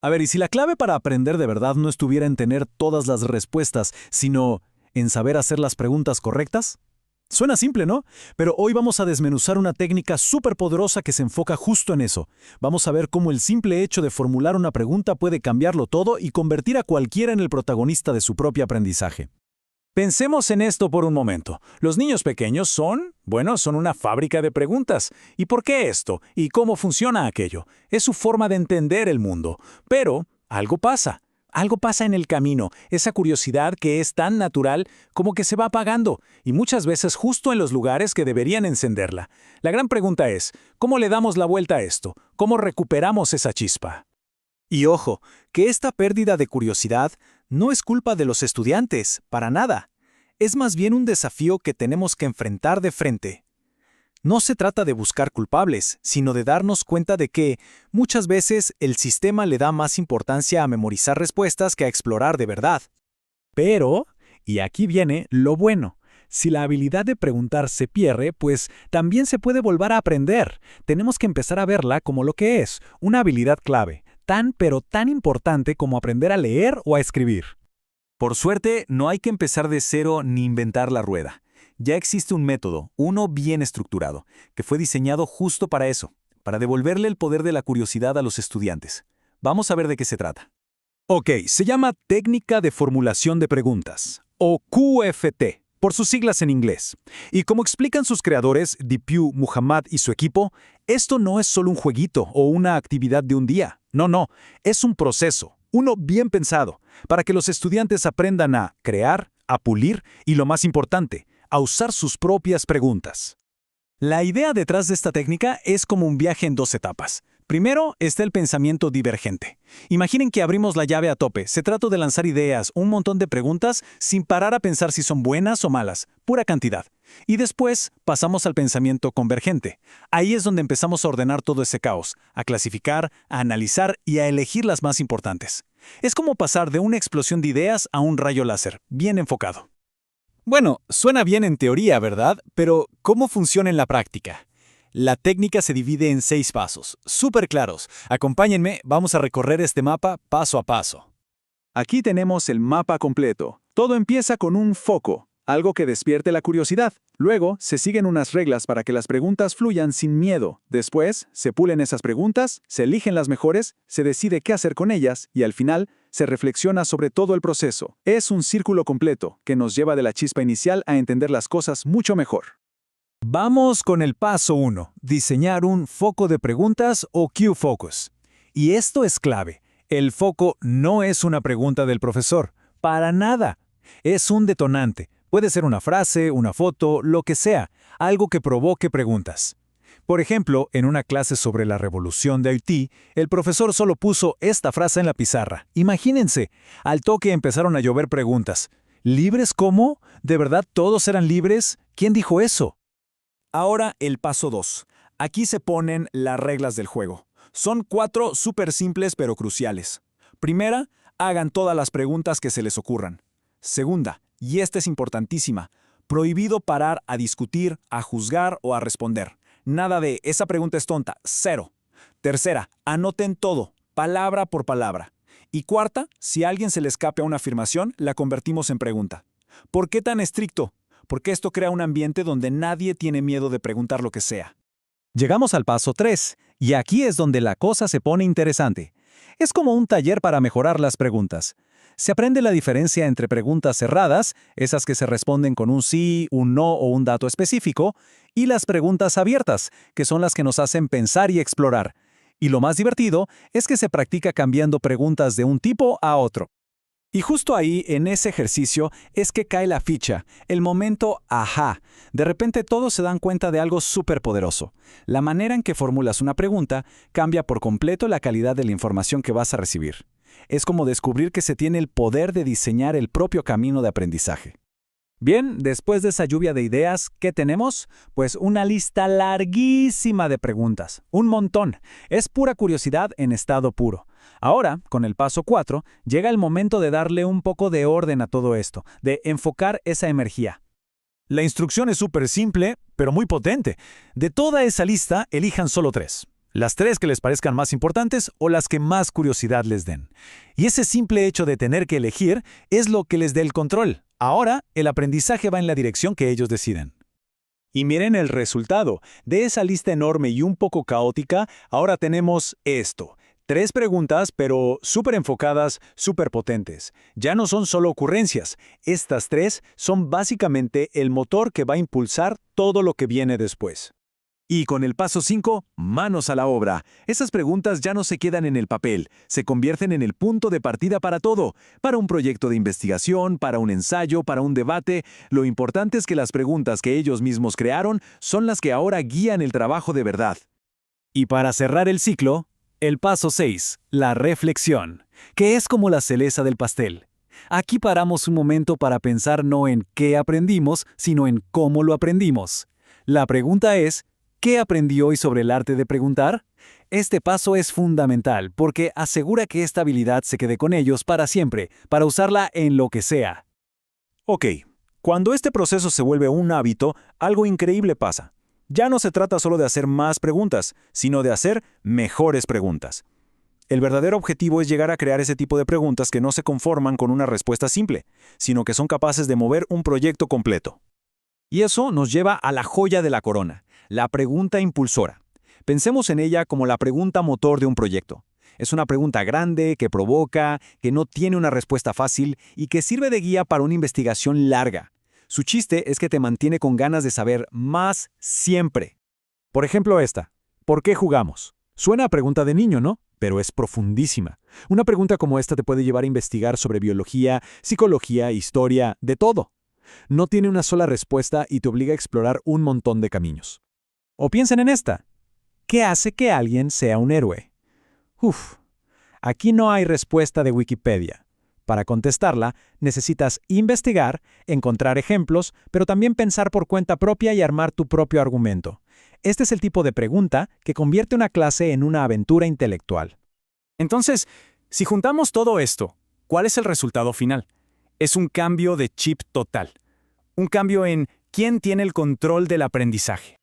A ver, ¿y si la clave para aprender de verdad no estuviera en tener todas las respuestas, sino en saber hacer las preguntas correctas? Suena simple, ¿no? Pero hoy vamos a desmenuzar una técnica súper poderosa que se enfoca justo en eso. Vamos a ver cómo el simple hecho de formular una pregunta puede cambiarlo todo y convertir a cualquiera en el protagonista de su propio aprendizaje. Pensemos en esto por un momento. Los niños pequeños son una fábrica de preguntas. ¿Y por qué esto? ¿Y cómo funciona aquello? Es su forma de entender el mundo. Pero algo pasa. Algo pasa en el camino, esa curiosidad que es tan natural como que se va apagando, y muchas veces justo en los lugares que deberían encenderla. La gran pregunta es, ¿cómo le damos la vuelta a esto? ¿Cómo recuperamos esa chispa? Y ojo, que esta pérdida de curiosidad no es culpa de los estudiantes, para nada. Es más bien un desafío que tenemos que enfrentar de frente. No se trata de buscar culpables, sino de darnos cuenta de que, muchas veces, el sistema le da más importancia a memorizar respuestas que a explorar de verdad. Pero, y aquí viene lo bueno, si la habilidad de preguntar se pierde, pues también se puede volver a aprender. Tenemos que empezar a verla como lo que es, una habilidad clave, tan pero tan importante como aprender a leer o a escribir. Por suerte, no hay que empezar de cero ni inventar la rueda. Ya existe un método, uno bien estructurado, que fue diseñado justo para eso, para devolverle el poder de la curiosidad a los estudiantes. Vamos a ver de qué se trata. Ok, se llama Técnica de Formulación de Preguntas, o QFT, por sus siglas en inglés. Y como explican sus creadores, Dipiu, Muhammad y su equipo, esto no es solo un jueguito o una actividad de un día. No, es un proceso, uno bien pensado, para que los estudiantes aprendan a crear, a pulir y, lo más importante, a usar sus propias preguntas. La idea detrás de esta técnica es como un viaje en dos etapas. Primero está el pensamiento divergente. Imaginen que abrimos la llave a tope. Se trata de lanzar ideas, un montón de preguntas, sin parar a pensar si son buenas o malas, pura cantidad. Y después pasamos al pensamiento convergente. Ahí es donde empezamos a ordenar todo ese caos, a clasificar, a analizar y a elegir las más importantes. Es como pasar de una explosión de ideas a un rayo láser, bien enfocado. Bueno, suena bien en teoría, ¿verdad? Pero, ¿cómo funciona en la práctica? La técnica se divide en 6 pasos, súper claros. Acompáñenme, vamos a recorrer este mapa paso a paso. Aquí tenemos el mapa completo. Todo empieza con un foco, algo que despierte la curiosidad. Luego, se siguen unas reglas para que las preguntas fluyan sin miedo. Después, se pulen esas preguntas, se eligen las mejores, se decide qué hacer con ellas y al final, se reflexiona sobre todo el proceso. Es un círculo completo que nos lleva de la chispa inicial a entender las cosas mucho mejor. Vamos con el paso 1, diseñar un foco de preguntas o Q-Focus. Y esto es clave. El foco no es una pregunta del profesor, para nada. Es un detonante. Puede ser una frase, una foto, lo que sea, algo que provoque preguntas. Por ejemplo, en una clase sobre la revolución de Haití, el profesor solo puso esta frase en la pizarra. Imagínense, al toque empezaron a llover preguntas. ¿Libres cómo? ¿De verdad todos eran libres? ¿Quién dijo eso? Ahora el paso 2. Aquí se ponen las reglas del juego. Son 4 súper simples pero cruciales. Primera, hagan todas las preguntas que se les ocurran. Segunda, y esta es importantísima, prohibido parar a discutir, a juzgar o a responder. Nada de esa pregunta es tonta, 0. Tercera, anoten todo, palabra por palabra. Y cuarta, si a alguien se le escapa una afirmación, la convertimos en pregunta. ¿Por qué tan estricto? Porque esto crea un ambiente donde nadie tiene miedo de preguntar lo que sea. Llegamos al paso 3, y aquí es donde la cosa se pone interesante. Es como un taller para mejorar las preguntas. Se aprende la diferencia entre preguntas cerradas, esas que se responden con un sí, un no o un dato específico, y las preguntas abiertas, que son las que nos hacen pensar y explorar. Y lo más divertido es que se practica cambiando preguntas de un tipo a otro. Y justo ahí, en ese ejercicio, es que cae la ficha, el momento ajá. De repente todos se dan cuenta de algo súper poderoso. La manera en que formulas una pregunta cambia por completo la calidad de la información que vas a recibir. Es como descubrir que se tiene el poder de diseñar el propio camino de aprendizaje. Bien, después de esa lluvia de ideas, ¿qué tenemos? Pues una lista larguísima de preguntas. Un montón. Es pura curiosidad en estado puro. Ahora, con el paso 4, llega el momento de darle un poco de orden a todo esto, de enfocar esa energía. La instrucción es súper simple, pero muy potente. De toda esa lista, elijan solo 3. Las 3 que les parezcan más importantes o las que más curiosidad les den. Y ese simple hecho de tener que elegir es lo que les dé el control. Ahora, el aprendizaje va en la dirección que ellos deciden. Y miren el resultado. De esa lista enorme y un poco caótica, ahora tenemos esto. 3 preguntas, pero súper enfocadas, súper potentes. Ya no son solo ocurrencias. Estas 3 son básicamente el motor que va a impulsar todo lo que viene después. Y con el paso 5, manos a la obra. Esas preguntas ya no se quedan en el papel, se convierten en el punto de partida para todo. Para un proyecto de investigación, para un ensayo, para un debate. Lo importante es que las preguntas que ellos mismos crearon son las que ahora guían el trabajo de verdad. Y para cerrar el ciclo, el paso 6, la reflexión, que es como la cereza del pastel. Aquí paramos un momento para pensar no en qué aprendimos, sino en cómo lo aprendimos. La pregunta es, ¿qué aprendí hoy sobre el arte de preguntar? Este paso es fundamental porque asegura que esta habilidad se quede con ellos para siempre, para usarla en lo que sea. Ok, cuando este proceso se vuelve un hábito, algo increíble pasa. Ya no se trata solo de hacer más preguntas, sino de hacer mejores preguntas. El verdadero objetivo es llegar a crear ese tipo de preguntas que no se conforman con una respuesta simple, sino que son capaces de mover un proyecto completo. Y eso nos lleva a la joya de la corona, la pregunta impulsora. Pensemos en ella como la pregunta motor de un proyecto. Es una pregunta grande, que provoca, que no tiene una respuesta fácil y que sirve de guía para una investigación larga. Su chiste es que te mantiene con ganas de saber más siempre. Por ejemplo esta, ¿por qué jugamos? Suena a pregunta de niño, ¿no? Pero es profundísima. Una pregunta como esta te puede llevar a investigar sobre biología, psicología, historia, de todo. No tiene una sola respuesta y te obliga a explorar un montón de caminos. O piensen en esta. ¿Qué hace que alguien sea un héroe? Aquí no hay respuesta de Wikipedia. Para contestarla, necesitas investigar, encontrar ejemplos, pero también pensar por cuenta propia y armar tu propio argumento. Este es el tipo de pregunta que convierte una clase en una aventura intelectual. Entonces, si juntamos todo esto, ¿cuál es el resultado final? Es un cambio de chip total. Un cambio en quién tiene el control del aprendizaje.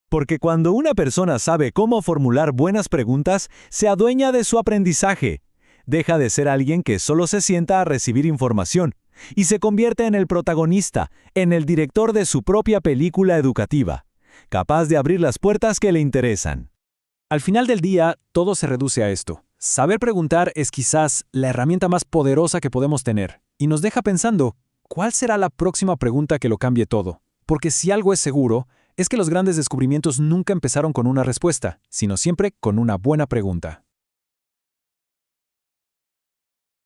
Porque cuando una persona sabe cómo formular buenas preguntas, se adueña de su aprendizaje. Deja de ser alguien que solo se sienta a recibir información y se convierte en el protagonista, en el director de su propia película educativa, capaz de abrir las puertas que le interesan. Al final del día, todo se reduce a esto. Saber preguntar es quizás la herramienta más poderosa que podemos tener y nos deja pensando, ¿cuál será la próxima pregunta que lo cambie todo? Porque si algo es seguro, es que los grandes descubrimientos nunca empezaron con una respuesta, sino siempre con una buena pregunta.